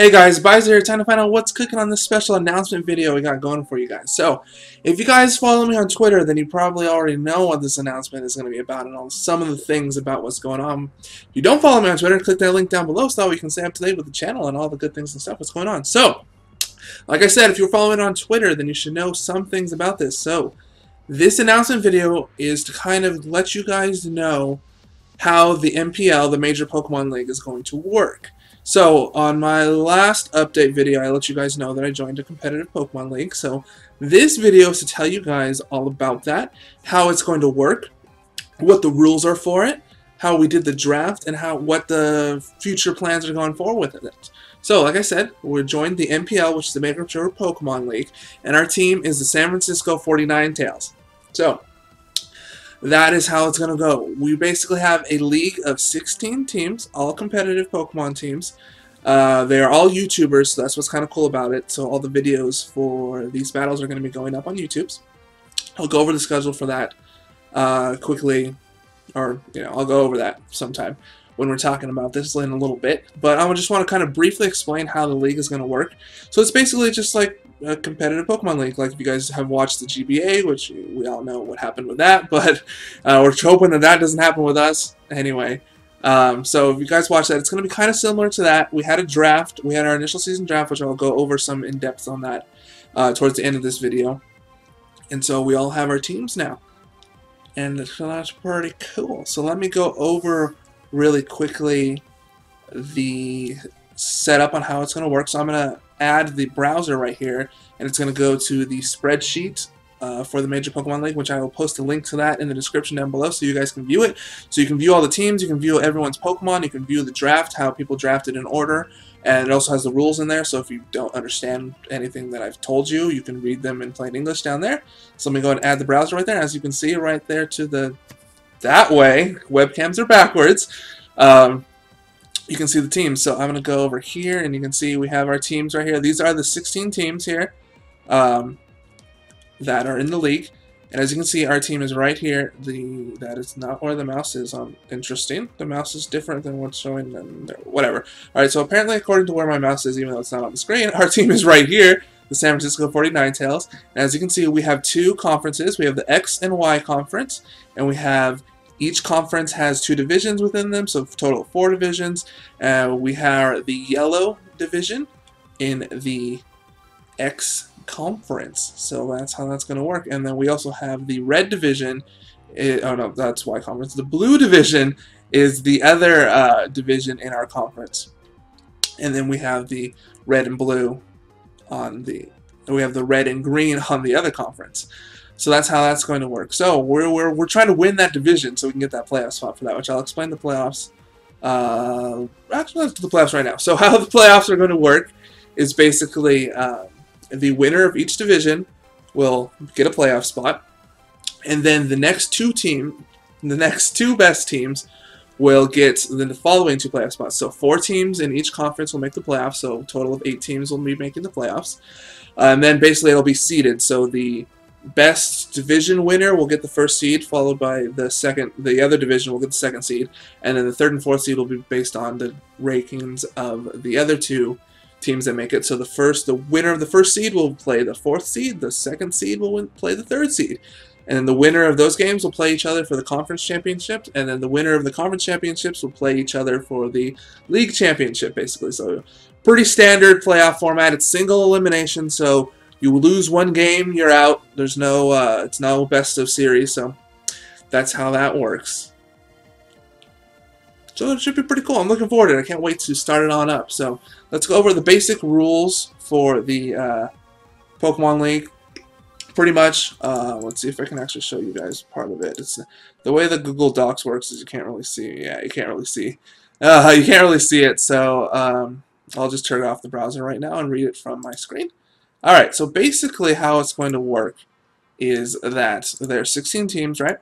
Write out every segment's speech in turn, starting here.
Hey guys, Byser here. Time to find out what's cooking on this special announcement video we got going for you guys. So, if you guys follow me on Twitter, then you probably already know what this announcement is going to be about and all some of the things about what's going on. If you don't follow me on Twitter, click that link down below so that we can stay up to date with the channel and all the good things and stuff that's going on. So, like I said, if you're following on Twitter, then you should know some things about this. So, this announcement video is to kind of let you guys know how the MPL, the Major Pokemon League, is going to work. So, on my last update video, I let you guys know that I joined a competitive Pokemon League. So, this video is to tell you guys all about that, how it's going to work, what the rules are for it, how we did the draft, and what the future plans are going forward with it. So, like I said, we joined the MPL, which is the Major Pokemon League, and our team is the San Francisco 49Tales. So, that is how it's going to go. We basically have a league of 16 teams, all competitive Pokemon teams. They are all YouTubers, so that's what's kind of cool about it. So all the videos for these battles are going to be going up on YouTube. I'll go over the schedule for that quickly, or I'll go over that sometime when we're talking about this in a little bit. But I just want to kind of briefly explain how the league is going to work. So it's basically just like a competitive Pokemon League. Like if you guys have watched the GBA, which we all know what happened with that, but we're hoping that that doesn't happen with us anyway. So if you guys watch that, it's going to be kind of similar to that. We had a draft. We had our initial season draft, which I'll go over some in depth on that towards the end of this video. And so we all have our teams now, and that's pretty cool. So let me go over really quickly the setup on how it's going to work. So I'm going to add the browser right here, and it's going to go to the spreadsheet for the Major Pokemon League, which I will post a link to that in the description down below so you guys can view it. So you can view all the teams, you can view everyone's Pokemon, you can view the draft, how people drafted in order, and it also has the rules in there, so if you don't understand anything that I've told you, you can read them in plain English down there. So let me go and add the browser right there. As you can see right there to that way, webcams are backwards. You can see the teams. So I'm going to go over here, and you can see we have our teams right here. These are the 16 teams here that are in the league. And as you can see, our team is right here. That is not where the mouse is. Interesting. The mouse is different than what's showing in there. Whatever. Alright, so apparently according to where my mouse is, even though it's not on the screen, our team is right here, the San Francisco 49Tales. And as you can see, we have two conferences. We have the X and Y conference, and we have each conference has 2 divisions within them, so total 4 divisions. We have the yellow division in the X conference, so that's how that's going to work. And then we also have the red division. Oh no, that's Y conference. The blue division is the other division in our conference, and then we have the red and blue on the. We have the red and green on the other conference. So that's how that's going to work. So we're trying to win that division so we can get that playoff spot for that, which I'll explain the playoffs. Actually, let's do the playoffs right now. So how the playoffs are going to work is basically the winner of each division will get a playoff spot, and then the next two best teams will get the following 2 playoff spots. So 4 teams in each conference will make the playoffs. So a total of 8 teams will be making the playoffs, and then basically it'll be seeded. So the best division winner will get the first seed, followed by the other division will get the second seed, and then the third and fourth seed will be based on the rankings of the other 2 teams that make it. So the winner of the first seed will play the 4th seed, the second seed will play the 3rd seed, and then the winner of those games will play each other for the conference championship, and then the winner of the conference championships will play each other for the league championship, basically. So pretty standard playoff format. It's single elimination, so you lose 1 game, you're out. There's no, it's no best of series, so that's how that works. So it should be pretty cool. I'm looking forward to it. I can't wait to start it on up. So let's go over the basic rules for the Pokemon League. Pretty much, let's see if I can actually show you guys part of it. It's the way the Google Docs works is you can't really see. Yeah, you can't really see. You can't really see it. So I'll just turn off the browser right now and read it from my screen. Alright, so basically how it's going to work is that there are 16 teams, right?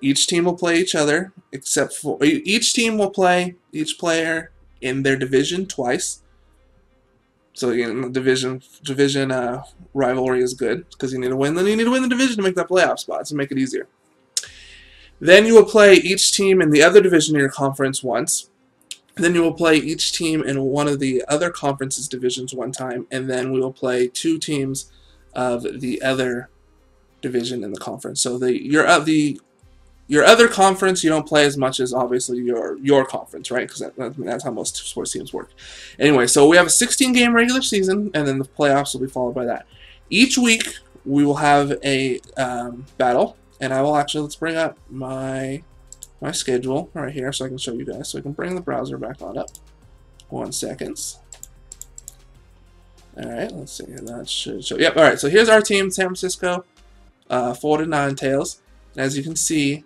Each team will play each other, except for each team will play each player in their division twice. So again, division rivalry is good because you need to win. Then you need to win the division to make that playoff spot to make it easier. Then you will play each team in the other division in your conference once, Then you will play each team in one of the other conference's divisions one time, and then we will play 2 teams of the other division in the conference. So your other conference you don't play as much as obviously your conference, right? Because that's how most sports teams work. Anyway, so we have a 16-game regular season, and then the playoffs will be followed by that. Each week we will have a battle, and I will actually, let's bring up my schedule right here so I can show you guys. So I can bring the browser back on up. 1 second. Alright, let's see. That should show. Yep, alright, so here's our team, San Francisco 49Tales. And as you can see,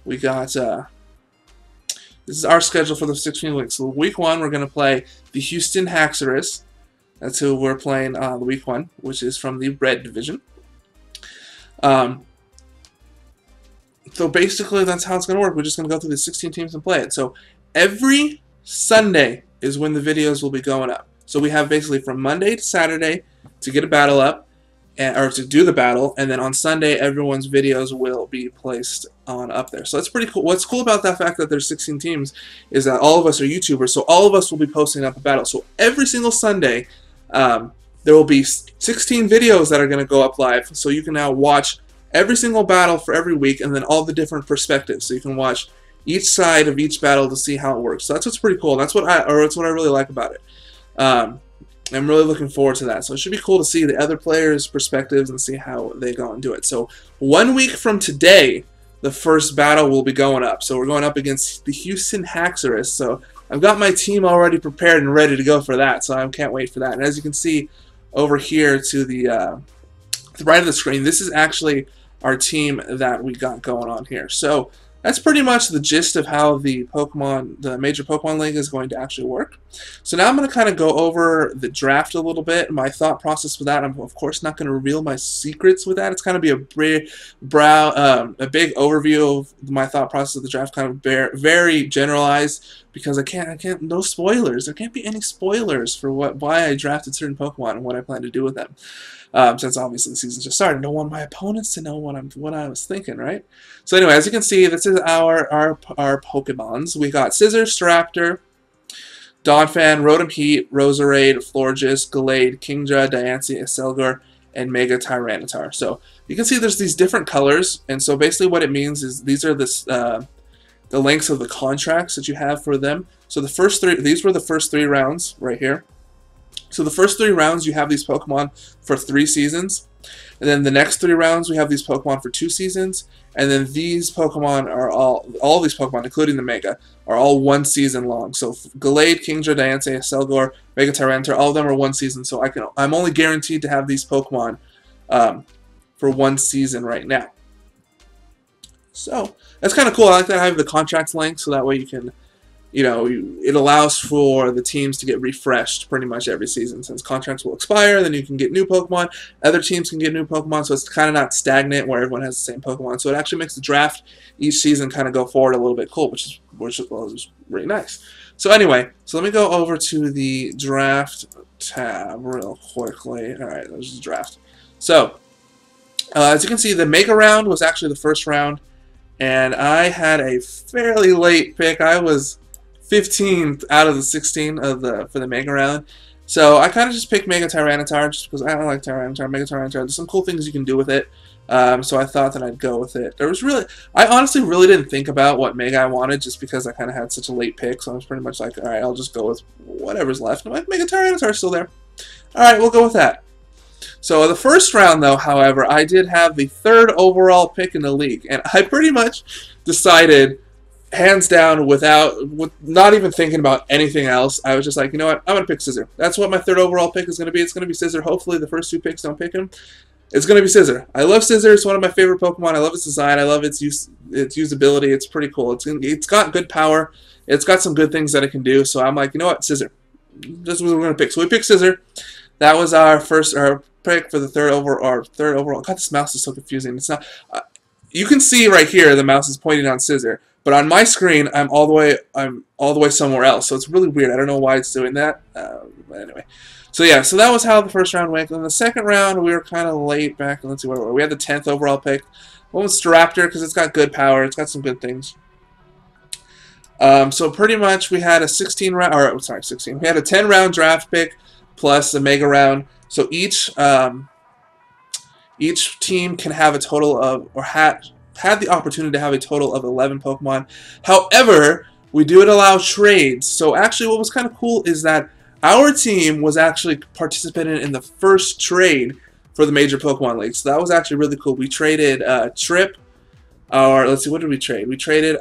we got this is our schedule for the 16 weeks. So week 1 we're gonna play the Houston Haxorus. That's who we're playing week 1, which is from the red division. So basically, that's how it's going to work. We're just going to go through the 16 teams and play it. So every Sunday is when the videos will be going up. So we have basically from Monday to Saturday to get a battle up, or to do the battle, and then on Sunday, everyone's videos will be placed on up there. So that's pretty cool. What's cool about that fact that there's 16 teams is that all of us are YouTubers, so all of us will be posting up a battle. So every single Sunday, there will be 16 videos that are going to go up live, so you can now watch every single battle for every week, and then all the different perspectives. So you can watch each side of each battle to see how it works. So that's what's pretty cool. That's what I really like about it. I'm really looking forward to that. So it should be cool to see the other players' perspectives and see how they go and do it. So 1 week from today, the first battle will be going up. So we're going up against the Houston Haxorus. So I've got my team already prepared and ready to go for that. So I can't wait for that. And as you can see over here to the right of the screen, this is actually our team that we got going on here. So that's pretty much the gist of how the major Pokemon League is going to actually work. So now I'm going to kind of go over the draft a little bit, my thought process for that. I'm of course not going to reveal my secrets with that. It's kind of be a big overview of my thought process of the draft, kind of very generalized, because I can't, no spoilers. There can't be any spoilers for why I drafted certain Pokemon and what I plan to do with them. Since obviously the season just started, I don't want my opponents to know what I was thinking, right? So anyway, as you can see, this is our Pokemons. We got Scizor, Staraptor, Donphan, Rotom Heat, Roserade, Florges, Gallade, Kingdra, Diancie, Isildur, and Mega Tyranitar. So you can see there's these different colors, and so basically what it means is these are the lengths of the contracts that you have for them. So the first these were the first 3 rounds right here. So the first 3 rounds you have these Pokemon for 3 seasons, and then the next 3 rounds we have these Pokemon for 2 seasons, and then these Pokemon are all these Pokemon, including the Mega, are all 1 season long. So Gallade, Kingdra, Diancie, Isildur, Mega Tyranitar, all of them are 1 season. So I'm only guaranteed to have these Pokemon for 1 season right now. So that's kind of cool. I like that I have the contract length, so that way you can, it allows for the teams to get refreshed pretty much every season. Since contracts will expire, then you can get new Pokemon. Other teams can get new Pokemon, so it's kind of not stagnant where everyone has the same Pokemon. So it actually makes the draft each season kind of go forward a little bit cool, which is really nice. So anyway, so let me go over to the draft tab real quickly. All right, there's the draft. So as you can see, the Mega round was actually the first round, and I had a fairly late pick. I was 15th out of the 16 for the Mega round. So I kind of just picked Mega Tyranitar just because I don't like Tyranitar. Mega Tyranitar, there's some cool things you can do with it. So I thought that I'd go with it. I honestly really didn't think about what Mega I wanted just because I kind of had such a late pick. So I was pretty much like, alright, I'll just go with whatever's left. And I'm like, Mega Tyranitar's still there. Alright, we'll go with that. So the first round, though, however, I did have the 3rd overall pick in the league. And I pretty much decided, hands down, with not even thinking about anything else, I was just like, you know what, I'm going to pick Scizor. That's what my 3rd overall pick is going to be. It's going to be Scizor. Hopefully the first 2 picks don't pick him. It's going to be Scizor. I love Scizor. It's one of my favorite Pokemon. I love its design. I love its usability. It's pretty cool. It's got good power. It's got some good things that it can do. So I'm like, you know what, Scizor. This is what we're going to pick. So we picked Scizor. That was our pick for the 3rd overall. God, this mouse is so confusing. It's not. You can see right here the mouse is pointing on Scizor, but on my screen I'm all the way somewhere else. So it's really weird. I don't know why it's doing that. But anyway, so yeah, so that was how the first round went. In the second round, we were kind of late back. Let's see where we were. We had the 10th overall pick. One was Staraptor because it's got good power. It's got some good things. So pretty much we had a 16 round, or sorry, 16. We had a 10 round draft pick plus a mega round. So each team can have a total of, or had the opportunity to have a total of 11 Pokemon. However, we do allow trades. So actually what was kind of cool is that our team was actually participating in the first trade for the Major Pokemon League. So that was actually really cool. We traded Trip, let's see, what did we trade? We traded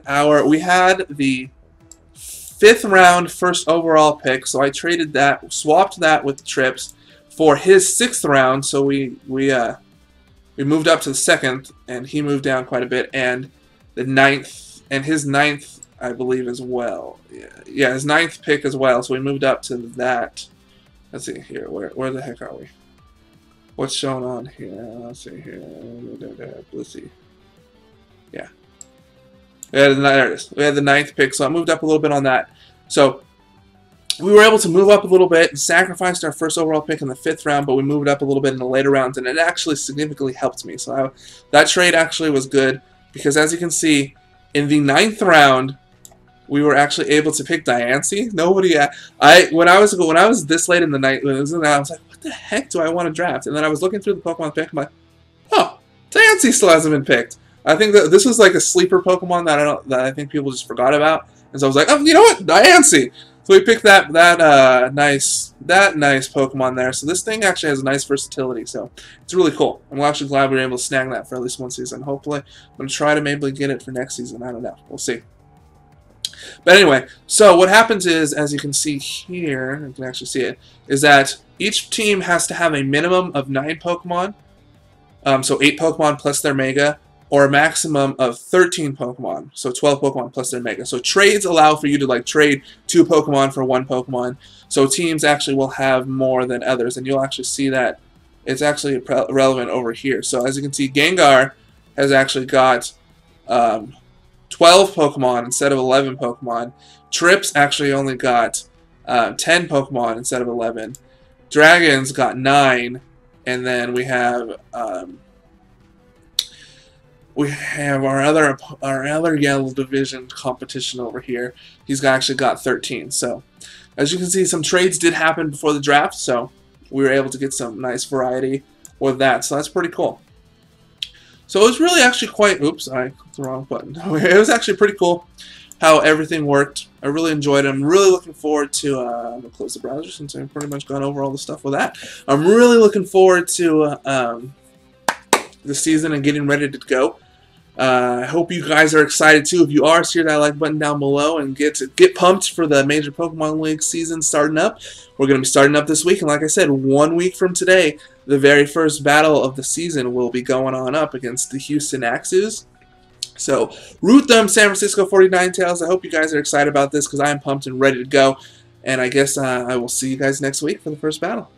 we had the 5th round first overall pick. So I traded that, swapped that with Trips for his 6th round. So we moved up to the 2nd, and he moved down quite a bit, and the 9th, and his 9th, I believe, as well. Yeah, his 9th pick as well, so we moved up to that. Let's see here, where the heck are we? What's shown on here? Let's see here. Let's see. Yeah. There it is. We had the 9th pick, so I moved up a little bit on that. So we were able to move up a little bit and sacrificed our first overall pick in the 5th round, but we moved up a little bit in the later rounds, and it actually significantly helped me. So that trade actually was good because, as you can see, in the 9th round, we were actually able to pick Diancie. When I was this late in the night, I was like, what the heck do I want to draft? And then I was looking through the Pokemon pick, I'm like, oh, Diancie still hasn't been picked. I think that this was like a sleeper Pokemon that I think people just forgot about, and so I was like, oh, you know what, Diancie. So we picked that nice Pokemon there. So this thing actually has a nice versatility. So it's really cool. I'm actually glad we were able to snag that for at least one season. Hopefully, I'm going to try to maybe get it for next season. I don't know. We'll see. But anyway, so what happens is, as you can see here, you can actually see it, is that each team has to have a minimum of 9 Pokemon. So 8 Pokemon plus their Mega, or a maximum of 13 Pokemon, so 12 Pokemon plus their Mega. So trades allow for you to like trade 2 Pokemon for 1 Pokemon. So teams actually will have more than others, and you'll actually see that it's actually relevant over here. So as you can see, Gengar has actually got 12 Pokemon instead of 11 Pokemon. Trips actually only got 10 Pokemon instead of 11. Dragon's got 9, and then we have our other yellow division competition over here. He's actually got 13. So as you can see, some trades did happen before the draft, so we were able to get some nice variety with that. So that's pretty cool. So it was really actually quite, oops, I clicked the wrong button. It was actually pretty cool how everything worked. I really enjoyed it. I'm really looking forward to, I'm going to close the browser since I've pretty much gone over all the stuff with that. I'm really looking forward to the season and getting ready to go. I hope you guys are excited too. If you are, sear that like button down below and get pumped for the Major Pokemon League season starting up. We're going to be starting up this week, and like I said, 1 week from today, the very first battle of the season will be going on up against the Houston Axews. So root them, San Francisco 49Tales. I hope you guys are excited about this because I am pumped and ready to go. And I guess I will see you guys next week for the first battle.